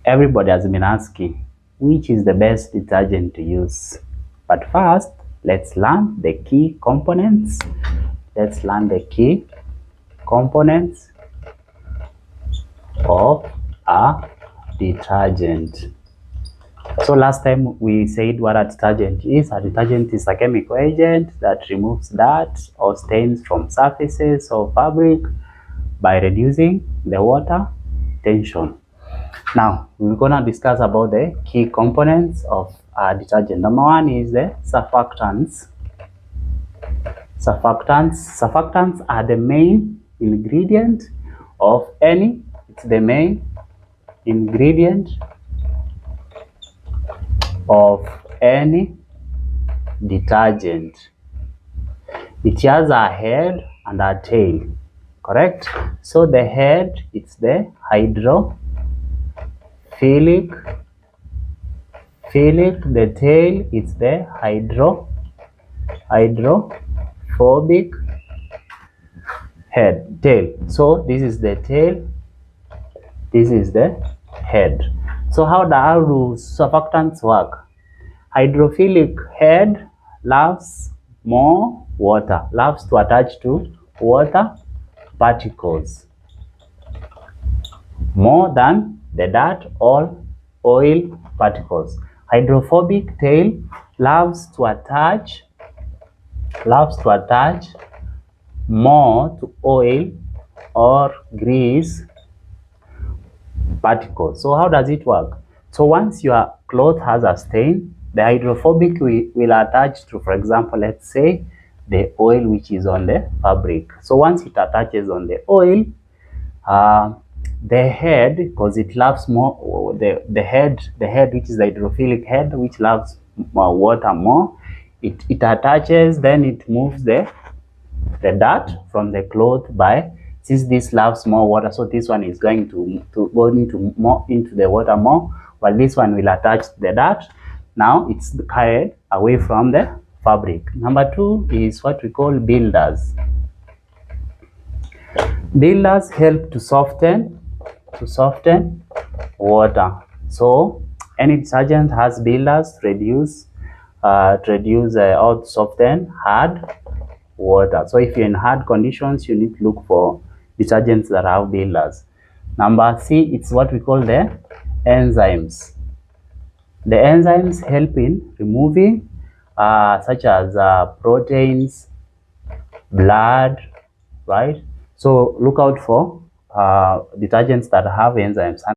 Everybody has been asking, which is the best detergent to use? But first, let's learn the key components. Let's learn the key components of a detergent. So last time we said what a detergent is. A detergent is a chemical agent that removes dirt or stains from surfaces or fabric by reducing the water tension. Now we're gonna discuss about the key components of a detergent. Number one is the surfactants. Surfactants are the main ingredient of any. It's the main ingredient of any detergent. It has a head and a tail, correct? So the head, it's the hydrophilic, the tail is the hydrophobic tail. So this is the tail, this is the head. So how do surfactants work? Hydrophilic head loves more water, loves to attach to water particles more than the dirt or oil particles. Hydrophobic tail loves to attach more to oil or grease particles. So how does it work? So once your cloth has a stain, the hydrophobic will attach to, for example, let's say the oil which is on the fabric. So once it attaches on the oil, the head, because it loves more, the head which is the hydrophilic head which loves water more, it attaches, then it moves the dirt from the cloth by, since this loves more water, so this one is going to go into the water more, while this one will attach the dirt. Now it's carried away from the fabric. Number two is what we call builders. Builders help to soften water. So any detergent has builders to reduce or to soften hard water. So if you're in hard conditions, you need to look for detergents that have builders. Number C, it's what we call the enzymes. The enzymes help in removing such as proteins, blood, right? So look out for detergents that have enzymes.